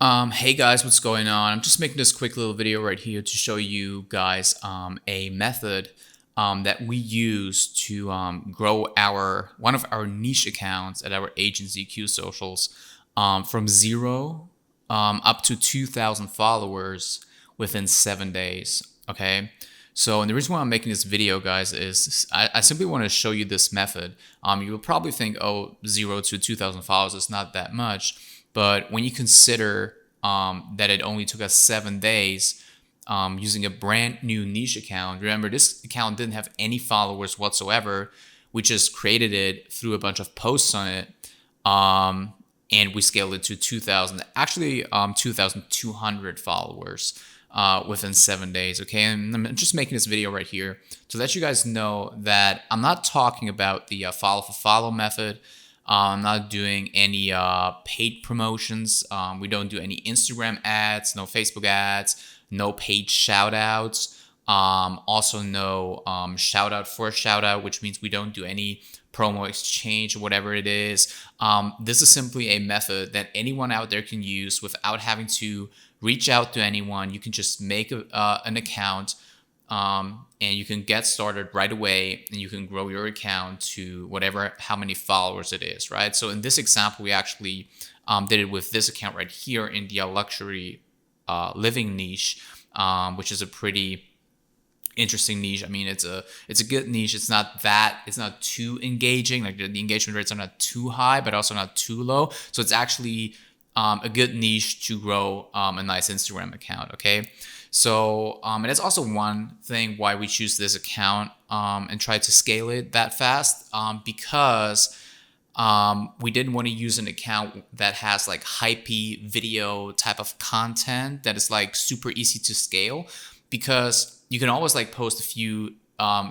Hey guys, what's going on? I'm just making this quick little video right here to show you guys a method that we use to grow one of our niche accounts at our agency Qsocials from zero up to 2,000 followers within 7 days. Okay, so and the reason why I'm making this video, guys, is I simply want to show you this method. You will probably think, oh, 0 to 2,000 followers is not that much. But when you consider that it only took us 7 days using a brand new niche account, remember this account didn't have any followers whatsoever. We just created it through a bunch of posts on it, and we scaled it to 2,000, actually 2,200 followers within 7 days. Okay, and I'm just making this video right here to let you guys know that I'm not talking about the follow for follow method. I'm not doing any paid promotions. We don't do any Instagram ads, no Facebook ads, no paid shout outs. Also no shout out for shout out, which means we don't do any promo exchange or whatever it is. This is simply a method that anyone out there can use without having to reach out to anyone. You can just make an account, and you can get started right away, and you can grow your account to how many followers it is, right? So in this example, we actually did it with this account right here in the luxury living niche, which is a pretty interesting niche. I mean, it's a good niche. It's not too engaging. Like the engagement rates are not too high, but also not too low. So it's actually a good niche to grow a nice Instagram account. Okay. So, and that's also one thing why we choose this account and try to scale it that fast, because we didn't want to use an account that has like hypey video type of content that is like super easy to scale, because you can always like post a few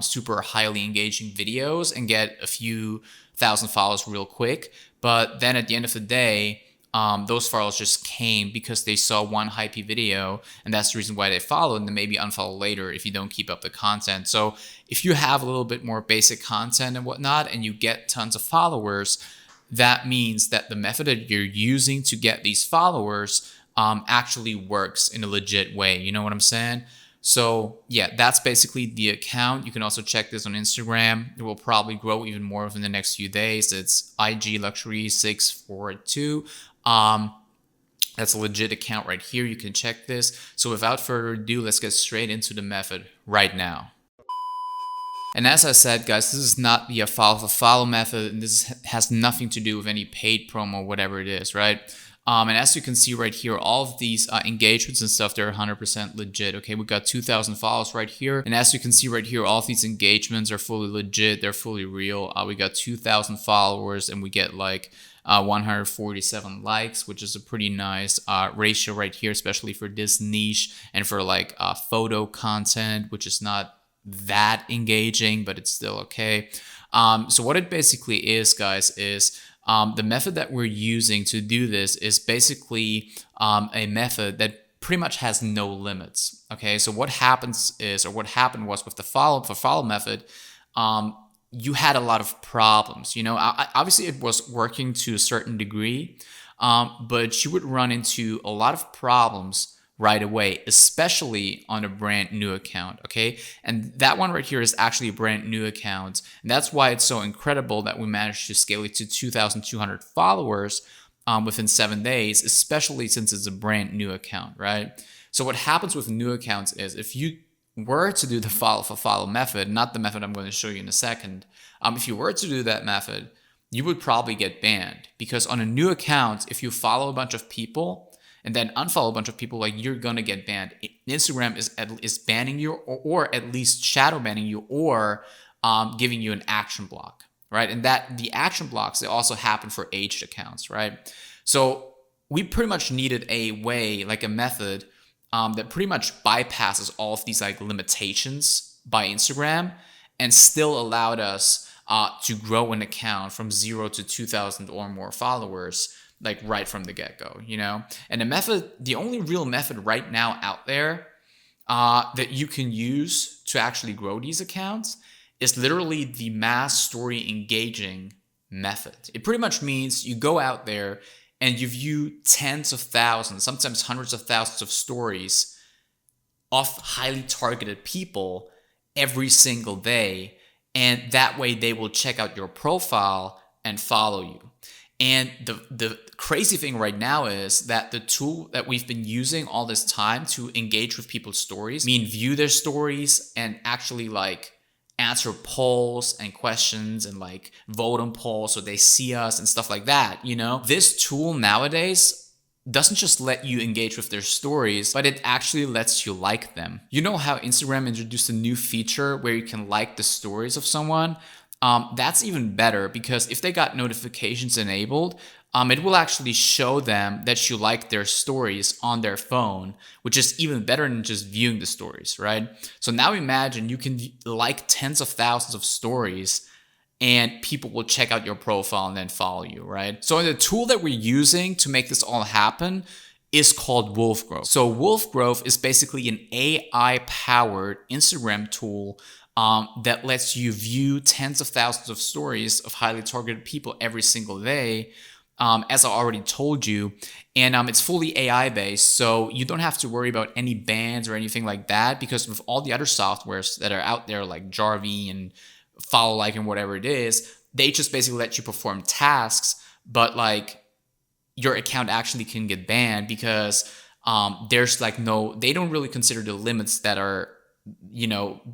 super highly engaging videos and get a few thousand followers real quick. But then at the end of the day, those followers just came because they saw one hypey video, and that's the reason why they followed, and then maybe unfollow later if you don't keep up the content. So if you have a little bit more basic content and whatnot, and you get tons of followers, that means that the method that you're using to get these followers actually works in a legit way. You know what I'm saying? So yeah, that's basically the account. You can also check this on Instagram. It will probably grow even more within the next few days. It's IG Luxury 642. That's a legit account right here. You can check this. So without further ado, let's get straight into the method right now. And as I said, guys, this is not the follow for follow method, and this has nothing to do with any paid promo, whatever it is, right? And as you can see right here, all of these engagements and stuff, they're 100% legit. Okay, we got 2,000 followers right here. And as you can see right here, all of these engagements are fully legit. They're fully real. We got 2,000 followers, and we get like 147 likes, which is a pretty nice ratio right here, especially for this niche and for like photo content, which is not that engaging, but it's still okay. So what it basically is, guys, is the method that we're using to do this is basically a method that pretty much has no limits. Okay, so what happens is, or what happened was with the follow method, you had a lot of problems. You know, obviously it was working to a certain degree, but you would run into a lot of problems right away, especially on a brand new account. Okay, and that one right here is actually a brand new account, and that's why it's so incredible that we managed to scale it to 2,200 followers within 7 days, especially since it's a brand new account, right? So what happens with new accounts is, if you were to do the follow for follow method, not the method I'm going to show you in a second, if you were to do that method, you would probably get banned, because on a new account, if you follow a bunch of people and then unfollow a bunch of people, like, you're gonna get banned. Instagram is banning you, or at least shadow banning you, or giving you an action block, right? And that the action blocks, they also happen for aged accounts, right? So we pretty much needed a way, like a method that pretty much bypasses all of these like limitations by Instagram, and still allowed us to grow an account from 0 to 2,000 or more followers, like right from the get-go, you know? And the only real method right now out there that you can use to actually grow these accounts is literally the mass story engaging method. It pretty much means you go out there and you view tens of thousands, sometimes hundreds of thousands of stories of highly targeted people every single day. And that way they will check out your profile and follow you. And the crazy thing right now is that the tool that we've been using all this time to engage with people's stories, view their stories and actually like answer polls and questions and like vote on polls so they see us and stuff like that, this tool nowadays doesn't just let you engage with their stories, but it actually lets you like them. You know how Instagram introduced a new feature where you can like the stories of someone? That's even better, because if they got notifications enabled, it will actually show them that you like their stories on their phone, which is even better than just viewing the stories, right? So now imagine you can like tens of thousands of stories and people will check out your profile and then follow you, right? So the tool that we're using to make this all happen is called Wolf Growth. So Wolf Growth is basically an AI-powered Instagram tool that lets you view tens of thousands of stories of highly targeted people every single day, as I already told you. And it's fully AI based, so you don't have to worry about any bans or anything like that, because with all the other softwares that are out there like Jarvee and Follow Like and whatever it is, they just basically let you perform tasks, but like your account actually can get banned because there's like they don't really consider the limits that are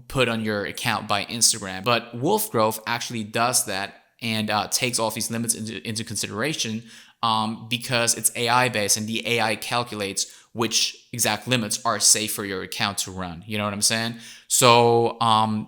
put on your account by Instagram. But Wolf Growth actually does that and takes all these limits into consideration, because it's AI based and the AI calculates which exact limits are safe for your account to run. You know what I'm saying? So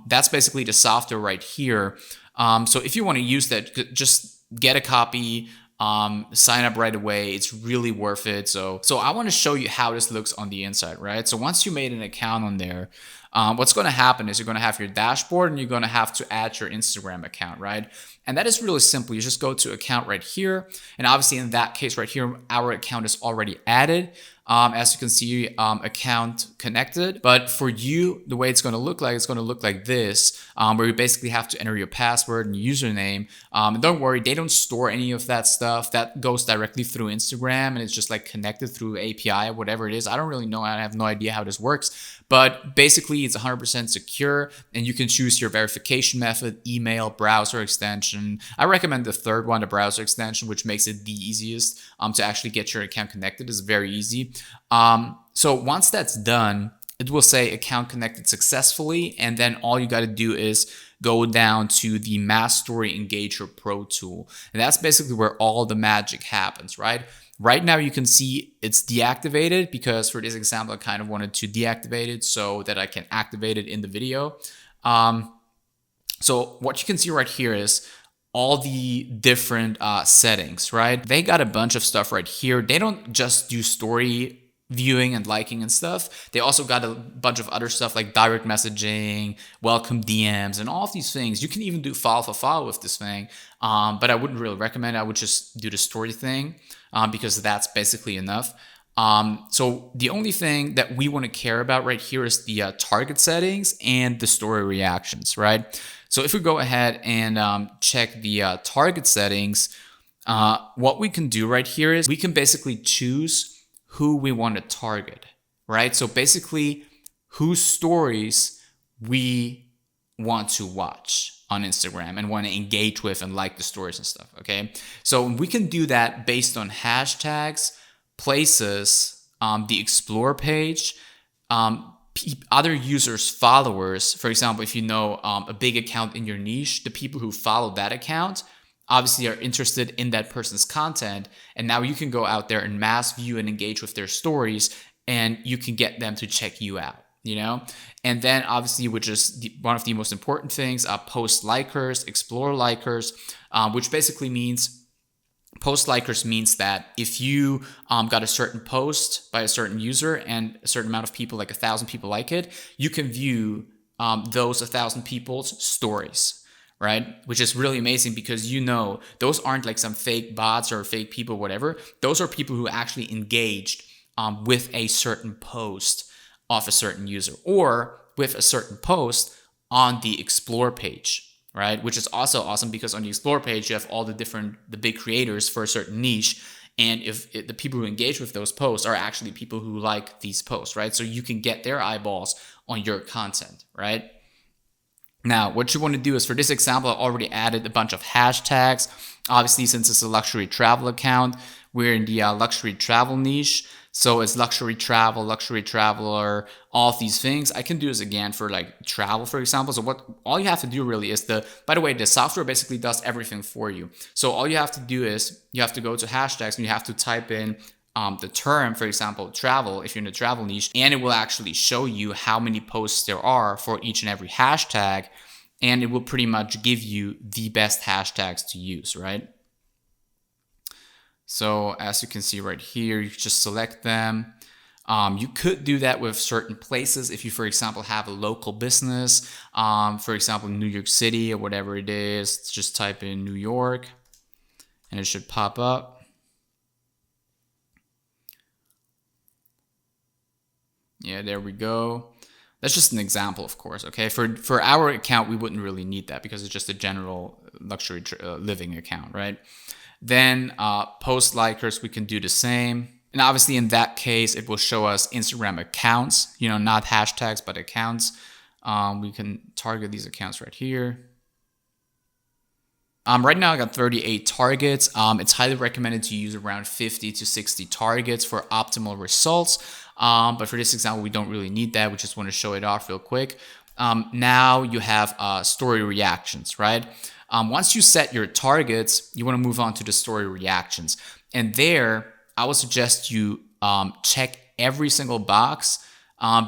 that's basically the software right here. So if you want to use that, just get a copy, sign up right away. It's really worth it. So I want to show you how this looks on the inside, right? So once you made an account on there, what's going to happen is you're going to have your dashboard and you're going to have to add your Instagram account, right? And that is really simple. You just go to account right here. And obviously in that case right here, our account is already added. As you can see, account connected. But for you, the way it's going to look like this, where you basically have to enter your password and username. And don't worry, they don't store any of that stuff. That goes directly through Instagram, and it's just like connected through API or whatever it is. I don't really know. I have no idea how this works. But basically, it's 100% secure, and you can choose your verification method, email, browser extension. I recommend the third one, the browser extension, which makes it the easiest to actually get your account connected. It's very easy. So once that's done, it will say account connected successfully, and then all you got to do is go down to the Mass Story Engager Pro tool, and that's basically where all the magic happens, right? Right now you can see it's deactivated because for this example I kind of wanted to deactivate it so that I can activate it in the video. So what you can see right here is all the different settings, right? They got a bunch of stuff right here. They don't just do story viewing and liking and stuff. They also got a bunch of other stuff like direct messaging, welcome DMs, and all of these things. You can even do follow for follow with this thing, but I wouldn't really recommend it. I would just do the story thing because that's basically enough. So the only thing that we want to care about right here is the target settings and the story reactions, right? So if we go ahead and check the target settings, what we can do right here is we can basically choose who we want to target, right? So basically whose stories we want to watch on Instagram and want to engage with and like the stories and stuff, okay? So we can do that based on hashtags, places, the explore page, other users' followers. For example, if you know a big account in your niche, the people who follow that account obviously are interested in that person's content, and now you can go out there and mass view and engage with their stories, and you can get them to check you out, and then obviously, which is one of the most important things, post likers, explore likers, which basically means post likers means that if you got a certain post by a certain user and a certain amount of people, like 1,000 people like it, you can view those 1,000 people's stories, right? Which is really amazing because those aren't like some fake bots or fake people, whatever. Those are people who actually engaged with a certain post of a certain user or with a certain post on the explore page, right? Which is also awesome because on the explore page, you have all the big creators for a certain niche, and if the people who engage with those posts are actually people who like these posts, right? So you can get their eyeballs on your content, right? Now, what you want to do is, for this example, I already added a bunch of hashtags. Obviously, since it's a luxury travel account, we're in the luxury travel niche. So it's luxury travel, luxury traveler, all of these things. I can do this again for like travel, for example. So what all you have to do really is by the way, the software basically does everything for you. So all you have to do is you have to go to hashtags and you have to type in the term, for example, travel, if you're in the travel niche, and it will actually show you how many posts there are for each and every hashtag. And it will pretty much give you the best hashtags to use, right? So as you can see right here, you just select them. You could do that with certain places. If you, for example, have a local business, for example, New York City or whatever it is, just type in New York and it should pop up. Yeah, there we go. That's just an example, of course, okay? For our account, we wouldn't really need that because it's just a general luxury living account, right? Then post likers, we can do the same. And obviously in that case, it will show us Instagram accounts, not hashtags, but accounts. We can target these accounts right here. Right now I got 38 targets. It's highly recommended to use around 50 to 60 targets for optimal results. But for this example, we don't really need that. We just want to show it off real quick. Now you have story reactions, right? Once you set your targets, you want to move on to the story reactions. And there, I would suggest you check every single box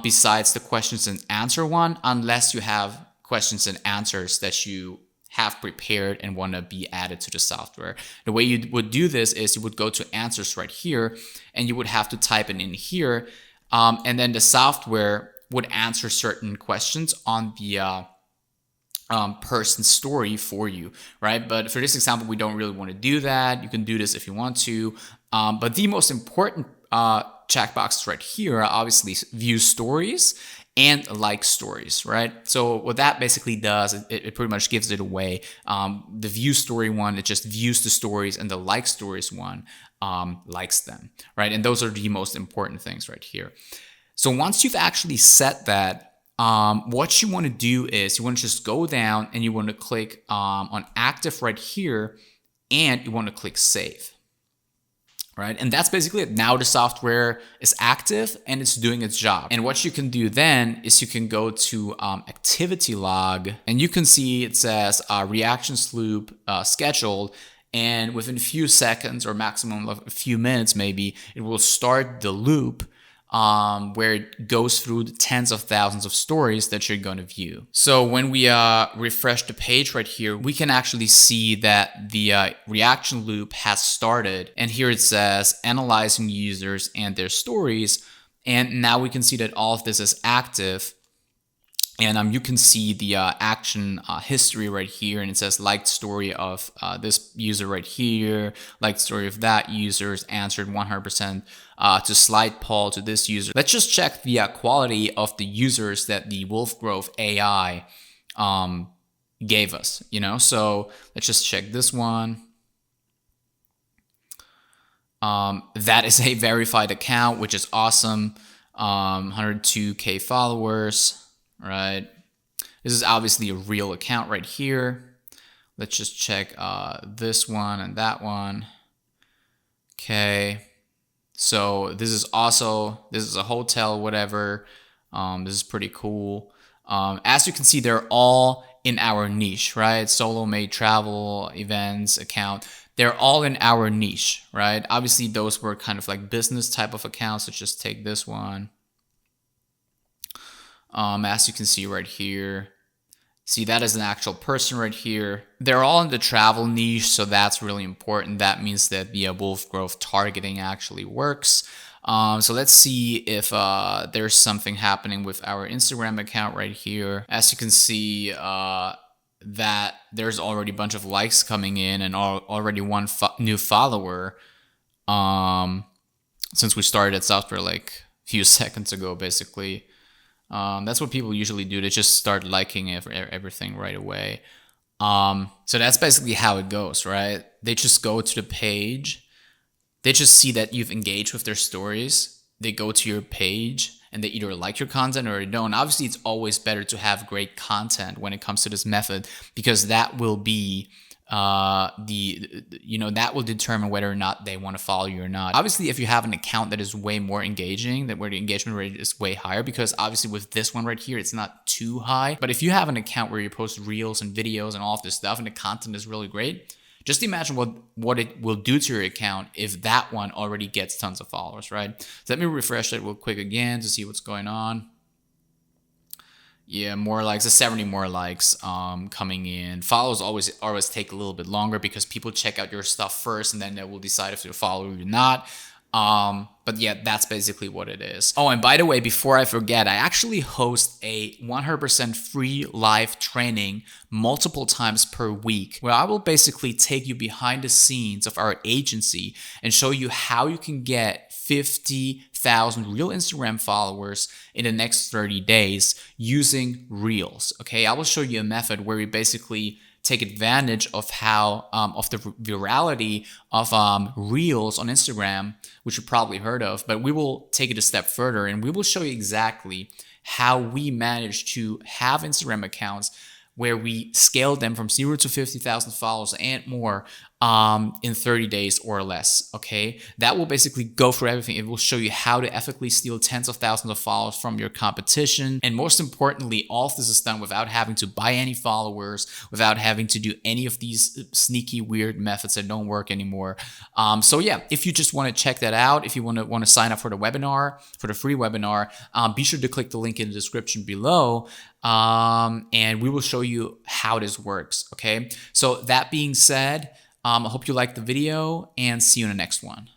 besides the questions and answer one, unless you have questions and answers that you have prepared and want to be added to the software. The way you would do this is you would go to answers right here and you would have to type it in here. And then the software would answer certain questions on the person's story for you, right? But for this example, we don't really want to do that. You can do this if you want to. But the most important checkboxes right here are obviously view stories and like stories, right? So what that basically does, it pretty much gives it away. The view story one, it just views the stories, and the like stories one likes them, right? And those are the most important things right here. So once you've actually set that, what you want to do is you want to just go down and you want to click on active right here, and you want to click save. Right? And that's basically it. Now the software is active and it's doing its job. And what you can do then is you can go to activity log, and you can see it says reactions loop scheduled. And within a few seconds or maximum of a few minutes, maybe it will start the loop where it goes through the tens of thousands of stories that you're going to view. So when we refresh the page right here, we can actually see that the reaction loop has started. And here it says analyzing users and their stories. And now we can see that all of this is active. And you can see the action history right here, and it says liked story of this user right here, liked story of that user's answered 100% to slide poll to this user. Let's just check the quality of the users that the Wolf Grove AI gave us, So let's just check this one. That is a verified account, which is awesome. 102K followers. Right, this is obviously a real account right here. Let's just check this one and that one. Okay, so this is a hotel, whatever. This is pretty cool. As you can see, they're all in our niche, right? Solo made travel events account. They're all in our niche, right? Obviously, those were kind of like business type of accounts. Let's just take this one. As you can see right here, see that is an actual person right here. They're all in the travel niche, so that's really important. That means that the Wolf Grove targeting actually works. So let's see if there's something happening with our Instagram account right here. As you can see, that there's already a bunch of likes coming in and already one new follower. Since we started software like a few seconds ago, basically. That's what people usually do. They just start liking everything right away. So that's basically how it goes, right? They just go to the page. They just see that you've engaged with their stories. They go to your page and they either like your content or they don't. Obviously, it's always better to have great content when it comes to this method, because that will be that will determine whether or not they want to follow you or not. Obviously, if you have an account that is way more engaging, that where the engagement rate is way higher, because obviously with this one right here, it's not too high. But if you have an account where you post reels and videos and all of this stuff and the content is really great, just imagine what it will do to your account if that one already gets tons of followers, right? So let me refresh it real quick again to see what's going on. Yeah, more likes, 70 more likes coming in. Follows always take a little bit longer because people check out your stuff first and then they will decide if to follow you or not. But yeah, that's basically what it is. Oh, and by the way, before I forget, I actually host a 100% free live training multiple times per week, where I will basically take you behind the scenes of our agency and show you how you can get 50,000 real Instagram followers in the next 30 days using Reels. Okay, I will show you a method where we basically take advantage of how of the virality of Reels on Instagram, which you probably heard of, but we will take it a step further and we will show you exactly how we manage to have Instagram accounts where we scale them from 0 to 50,000 followers and more in 30 days or less, okay? That will basically go through everything. It will show you how to ethically steal tens of thousands of followers from your competition. And most importantly, all of this is done without having to buy any followers, without having to do any of these sneaky, weird methods that don't work anymore. So yeah, if you just want to check that out, if you want to sign up for the webinar, for the free webinar, be sure to click the link in the description below. And we will show you how this works, okay? So that being said, I hope you liked the video and see you in the next one.